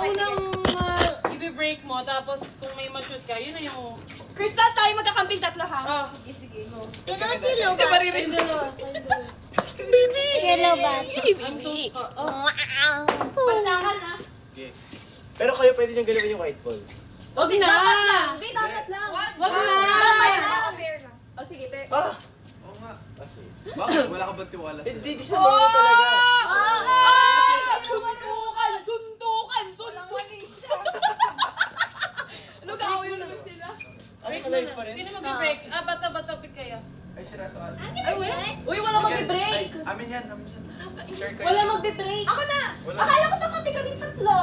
unang i-break mo, tapos kung may ma-shoot ka, yun na yung... Crystal, tayo magkakamping tatlo ha? Oh. Sige, go. Kasi mariris. Hello, ba? I'm so... Oh. Bansahan ha? Okay. Pero kayo pwede niyong galawin yung white ball. O, sige na! Hindi, dapat lang. Wag na! Fair lang. O sige, fair. Ah! Oo nga. Kasi. Bakit? Wala ka ba tiwala sa'yo? Hindi, di sa mga talaga. Suntukan! Ano gawin naman sila? Break mo na. Sino mag-break? Bata-bata pick kayo. Ay, sira to. Ay, wait. Uy, wala mag-break! Amin yan, amin yan. Share kayo. Wala mag-break! Ako na! Wala. Akala ko magkakampi kami tatlo.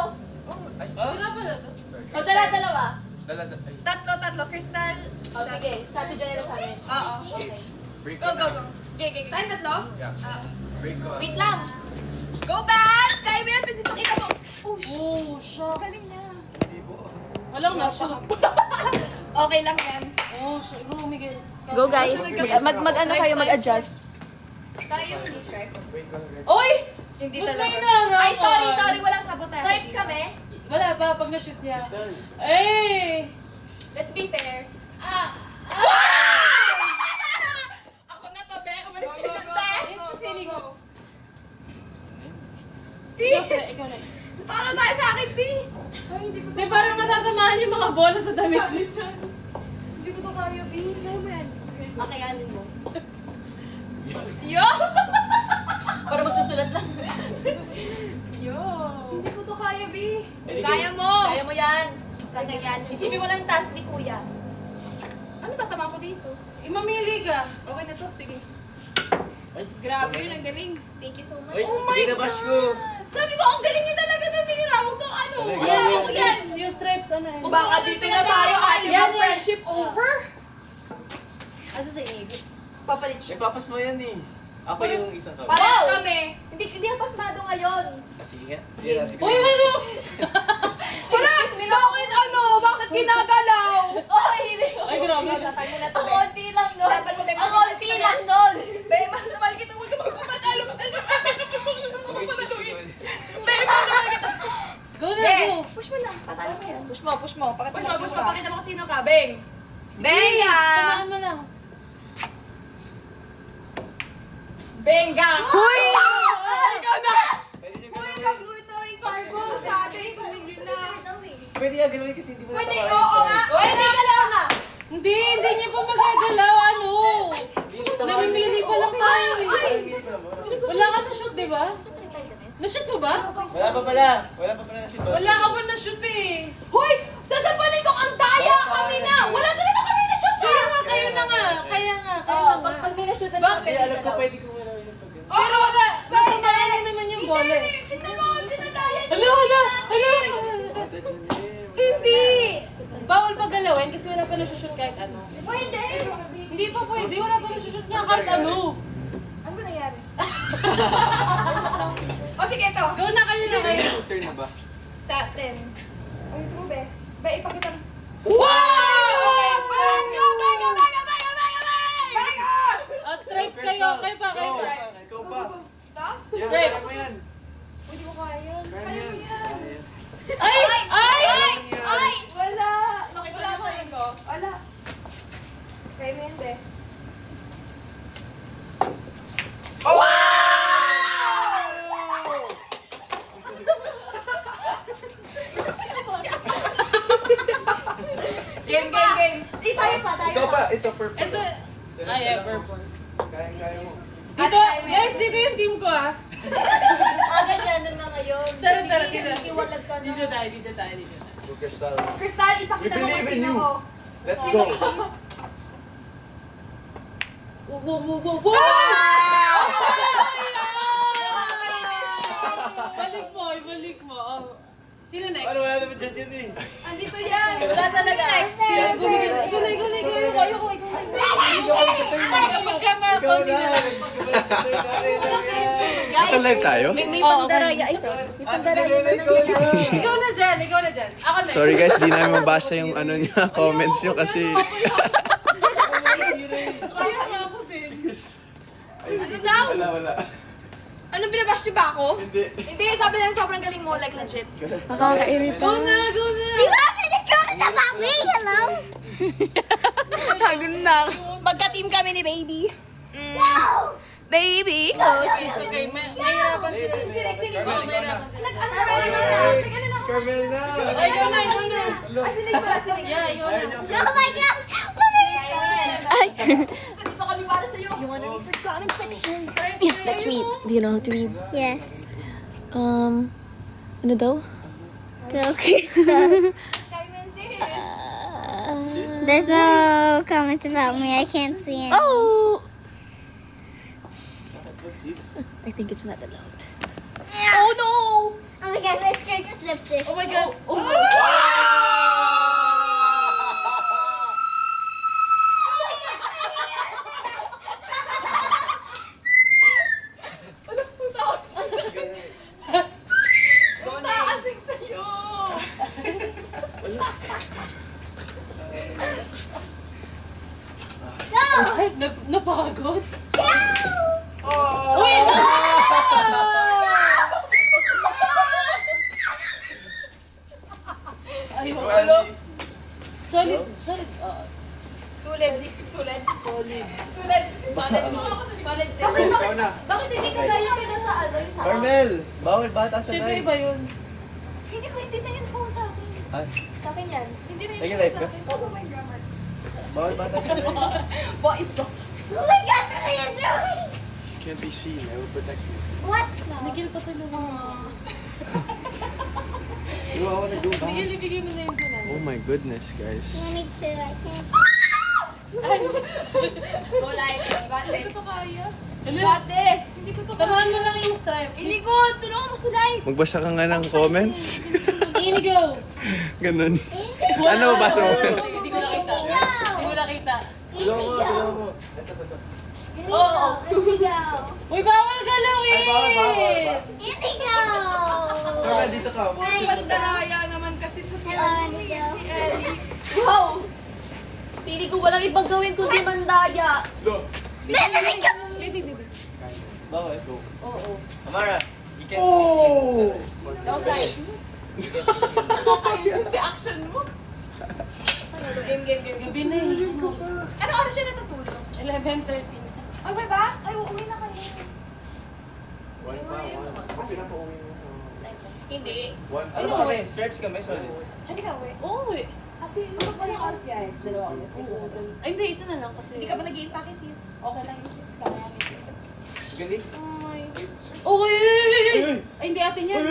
Ay, Sira pala to. O, dalawa. ay. Tatlo. Crystal. O, sige. Sabi dyan nila sa amin. Oo. Okay. Break ko na. Tayo tatlo? Yeah. Break ko. Wait lang. Go back! Kaya mo yan, kasi pakita mo. Oh, shucks. Galing na. Hindi po. Walang na-shoot. Okay lang yan. Oh, go, Miguel. Go guys. Mag-ano kayo, mag-adjust. Tayo yung hindi stripes. Uy! Hindi Ba't talaga. may inaarawan? Ay, sorry. Walang sabotahe. Stripes kami. Wala pa, pag na-shoot niya. Eh! Let's be fair. Ako na to, Be. Umalis ka dyan, Be. Sili ko. Ti! Ikaw next. Talo tayo sa akin, Ti. Di, parang matatamaan yung mga bola sa damit. Hindi ko to kaya, Be. Kaya mo yan. Makayanin mo. Yo! Para magsusulat lang. Yo! Hindi ko to kaya, Be. Kaya mo! Kaya mo yan. Kaya yan. Isipin mo lang yung task ni kuya. Ano tatama ko dito? Mamili ka. Okay na to, sige. Ay, Grabe yun, ang galing. Thank you so much. Ay, hindi na bash ko. Sabi ko, ang galing niyo talaga na bihira. Huwag kang ano. Talaga? Alam mo Yung yan. stripes, yung stripes, ano yun? Baka dito na tayo, ayaw Yan, yung friendship over. Asa sa inyo? Papalit siya. May papas mo yan eh. Ako yung isang kami. Pares kami. Hindi ka pasmado ngayon. Sige nga. Sige natin. Uy, wala! Wala! Bakit ano? Bakit ginagalaw? Oh, hindi ko. Ay, grabe. Tatay mo na to, Ang Be. konti lang nun. Laban mo, Be. Ang konti lang nun. Be, mahal kita. Huwag ka magpapadalo. Be, mahal kita. Go na, Be, go! push mo na. Patalo mo yan. Push mo. Push mo. Pakita mo kung sino ka. Beng. Benga! Tamaan mo lang. Benga! Hoy! Ikaw na! Pwede nyo Hoy, galawin. pag-luto rin cargo. Sabi, tumigil na. Pwede nga galawin kasi hindi mo Pwede, natakalan. oo nga. Pwede ka lang na. Hindi niya pa magagalaw, ano? Namimili pa lang tayo eh. Wala ka na-shoot, di ba? Na-shoot mo ba? Wala pa pala. Wala pa pala na si Bob. Wala ka ba na-shoot eh? Hoy! Sasapanin ko ang daya kami na! Wala na naman kami na shoot Kaya nga, kayo na nga. Kaya nga. Pag may na-shoot na Bakit? Hindi, alam ko pwede kong galawin yung pag Pero wala. Natamaan na naman yung bola eh. Tignan mo, tinadaya niya. Hala! Hindi! Bawal pa galawin kasi wala pa na-shoot kahit ano. Pwede! Hindi pa pwede. Wala pa na-shoot niya kahit ano. Ano ba nangyari? O sige, ito. Go na kayo na kayo. Turn na ba? Sa 10. Ayos mo, Be. Be, ipakita mo. Wow! Benga! Stripes kayo. Kayo pa, kayo pa. Ikaw pa. Stop? Yan, Stripes. kaya mo yan. Hindi ko kaya yan. Kaya mo yan. Ay! Ay! Ay! Wala! Nakita mo ko. Wala. Kaya mo yan, Be. Game. Tayo pa. Ikaw pa. Ito, purple. Ito. Ay, purple. Kaya mo. Dito, guys, dito yung team ko ah. Ganyan na ngayon. Charot, dito. Iwalag ka na. Dito tayo, dito tayo, dito tayo. Go, Crystal. Crystal, ipakita We mo believe kung in sino you. ko. Let's go. Wow! Balik mo, ibalik mo. Oh. Sino next? Ano, wala naman dyan yun eh. Andito yan. Wala talaga. Sino gumigil? Ikaw na. Ayoko. Ikaw na. Ito live tayo? May pandaraya. Ay, sorry. May pandaraya na Ikaw nangyayari. Ikaw na dyan. Ako next. Sorry guys, di namin mabasa yung ano niya, comments nyo kasi... Kaya nga ako din. Ano daw? Wala. Anong binabash niyo ba ako? ako? Hindi. Hindi, sabi nila sobrang galing mo, like legit. Nakakairita. Go na, go na. You have any comments about me? Hello? Pagod na ako. Magka-team kami ni Baby. No! Baby, It's okay. Mahirapan sila. Sige. Oo, mahirapan sila. Carmel na! Ay, ikaw na, ikaw na. Sinig pala, sinig. Yeah, ikaw na. Oh my god! Dito kami para sa'yo. You wanna read the comment section? Yeah, let's read. Do you know how to read? Yes. Ano daw? Go, Krista. There's no comments about me. I can't see it. Oh! I think it's not allowed. Oh no! Oh my god, my skirt just lifted. Oh my God. Oh, napagod. Ay, wala. Solid, solid. Solid. Carmel, ikaw na. Bakit hindi ka gaya pero sa ano yung sa Carmel! Bawal bata sa Siyempre live. iba yun. Hindi na yung phone sa akin. Ah, Sa akin yan. Hindi na yung Naging phone live sa ka? akin. Oo, my grammar. bawal bata sa live. Boys ko. Oh my god, what are you doing? Can't be seen. I will protect you. What? No. Nagil pa tayo ng Di ba ako nag-dumba? Nagil, ibigay mo na yun sa nanay. Oh my goodness, guys. Me too, I can't. Go like, you got this. Ito kaya? You got this. Hindi ko to Samahan mo lang yung stripe. Hindi ko. Tulungan mo sulay. Magbasa ka nga ng comments. Inigo. Ganun. Ano basa mo? Hindi ko nakita. Hindi ko nakita. Tulungan mo. Indigo. Indigo. Uy, bawal galawin! Ay, bawal. Indigo. Carmel, dito ka. Pandaraya naman kasi to si Hello, Indigo. Wow! Sili ko walang ibang gawin kundi mandaya. Bawal. Go. Oo. Amara, you can... Oh! Go guys. Nakakaisip si action mo. Game. Gabi na eh. Ano oras siya natutulog? 11:30. Ay, ba ba? Ay, uuwi na kayo. Pinapauwi mo sa... Hindi. Ano kami? Stripes kami, solid. Hindi ka, Wes. Oo eh. Ate, ano ba yung oras guys? Dalawa ulit. Oo, ay, hindi, isa na lang kasi. Hindi ka pa nag-i-impake sis. Okay lang yung sis ka. Kaya Gali? Okay! Ay, hindi atin yan.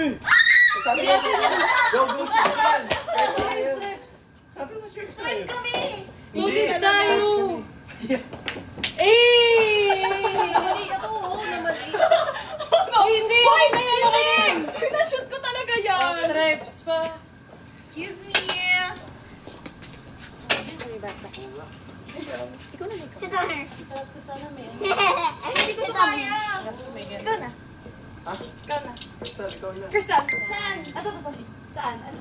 Sabi mo, go, Shilan! Stripes. Sabi mo, stripes na Stripes yun. kami! Solid tayo. Eh! Namali ako, namali. Uy, hindi! Okay na yan, okay na yan. Pinashoot ko talaga Oh, yan! stripes pa. Excuse me! Ikaw na ikaw. Sit on her. Sarap to sana may. Hindi ko to kaya! Ikaw na. Ha? Ikaw na. Crystal, ikaw na. Crystal, saan? Ito. Saan? Ano?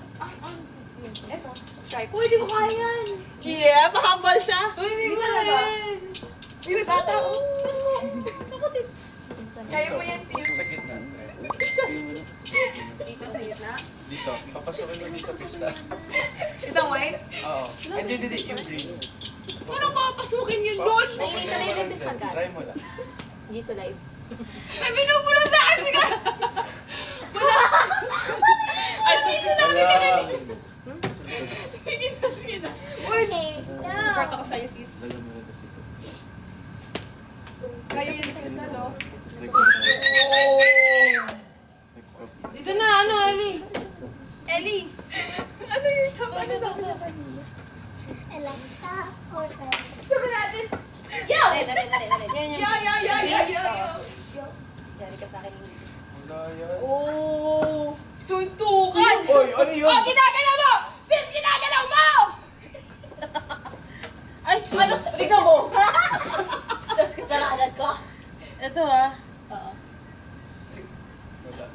Ito. Stripe. Uy, hindi ko kaya yan! Yeah, pahabal siya! Uy, hindi ko talaga. Bata ko. Sakutin. Kaya mo yan, sis. Sa gitna. Dito sa gitna. Dito. Papasokin mo dito, Krista. Itong white? Oo. Hindi. Yung green. Paano papasukin yun doon? Nakikita na yung red flag. Try mo lang. Giso live. May binubulo sa akin! Sige! Ay, sige na! Sige na! Uy! No. Support ako sa'yo, sis. Lagyan mo na ito sito. Kaya yung text na, no? Dito na, ano, Ali? Ellie! Ano yung sabi? Alexa, order. Sabi natin! Yo! Yari ka sa akin. Oh! Suntukan! Oy, ano yun? Oh, ginagalaw mo! Sis, ginagalaw mo! Ay, ano? Tingnan mo! Stress ka sa nakalat ko. Ito ah. Oo. Wala.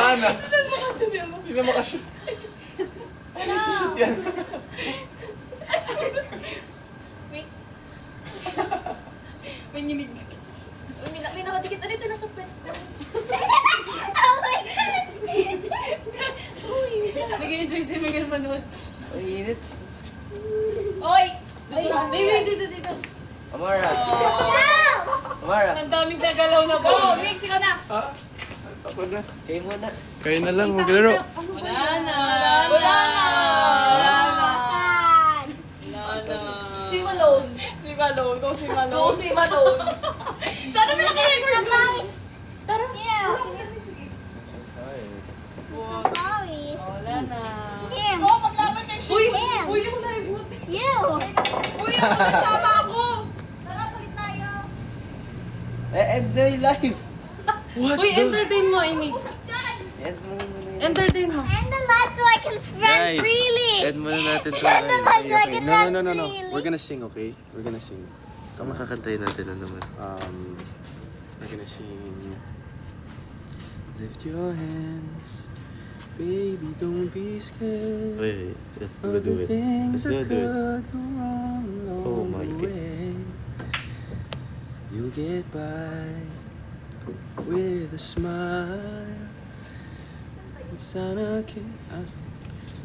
Ana! Hindi na makashoot. Hindi na shoot yan. May nginig. May nakadikit. Ano ito? Nasa pet ko. Oh my God! Nag-enjoy si Miguel manood. Ang init. Oy! Baby, dito. Amara. No! Amara. Ang daming nagalaw na ba? Oh, Mix, ikaw na. Ako na. Kayo muna. Kayo na lang, maglaro. Wala na. Wala na! Wala na! Saan? Wala na. Swim alone. Swim alone. Go swim alone. Go swim alone. Sana may There's some boys. Tara. Yeah. Ay. Some boys. Wala na. Him. Oh, maglaban kay Uy! Him. Uy, yung live. You. Uy, ako nagsama ako. Tara, palit tayo. End na yung live. Uy, entertain mo, Ini. End mo muna. Entertain mo. And the lights so I can run freely. End muna natin to. And the lights so I Okay, can no, run no, no, no. freely. We're gonna sing, okay? We're gonna sing. Makakantay natin na naman. We're gonna sing. Lift your hands, baby, don't be scared. Wait. Let's of the things that do it. could go wrong along Oh my the God. way. You'll get by with a smile. It's not okay.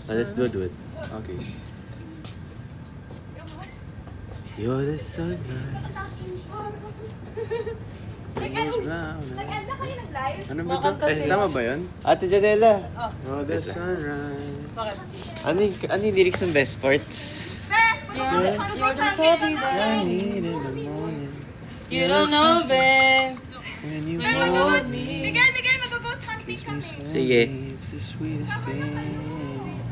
Let's do it. Okay. You're the sunrise. It's brown. Nag-end na kayo nag-live? Ano ba ito? Tama ba yun? Ate Janela. Oh, the sunrise. Ano yung lyrics ng best part? You're the coffee I that need in the morning. you don't know, babe. When you When you hold hold me. me. Miguel, mag-ghost hunting kami. Sige. It's the sweetest thing.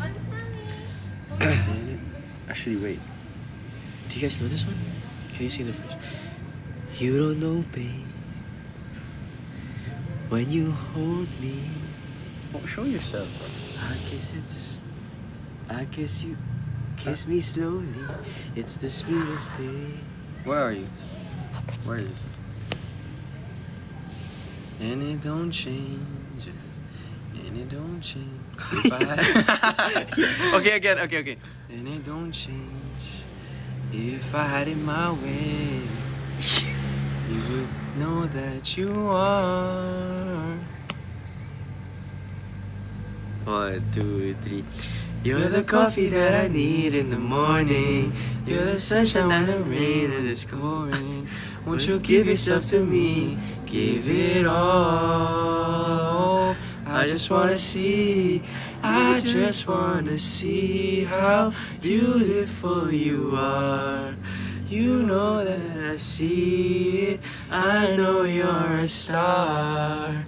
Actually, wait. Do you guys know this one? Can you sing the first? You don't know, babe. When you hold me. Oh, show yourself. I guess you kiss me slowly. It's the sweetest thing. Where are you? Where is it? And it don't change. And it don't change. If okay, again. Okay. And it don't change. If I had it my way, you would know that you are. 1, 2, 3. You're the coffee that I need in the morning. You're the sunshine when the rain is pouring. Won't you give yourself to me? Give it all. I just wanna see how you live for you are. You know that I see it. I know you're a star.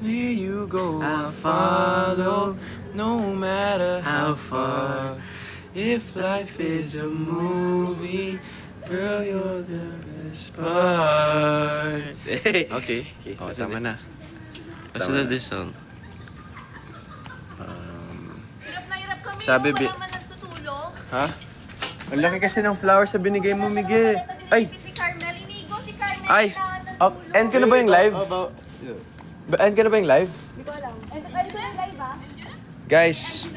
Where you go, I'll follow, no matter how far. If life is a movie, girl, you're the best part. Okay. Oh, tama na. What's another song? Hirap na hirap kami. Sabi, Wala Bi- man nagtutulong. Ha? Ang laki kasi ng flowers na binigay mo, Miguel. Ay! Si Carmel. Inigo si Carmel. Ay! Kailangan ng Oh, tulong. end ka na ba yung live? End ka na ba yung live? Hindi ko alam. Ito yung live ah. Guys.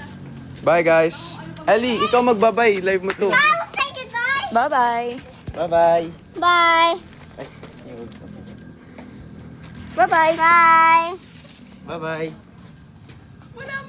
Bye, guys. Ellie, ikaw magbabay. Live mo to. I'll say goodbye. Bye-bye. Bye-bye. Bye. Bye-bye. Bye. Bye-bye. Wala mo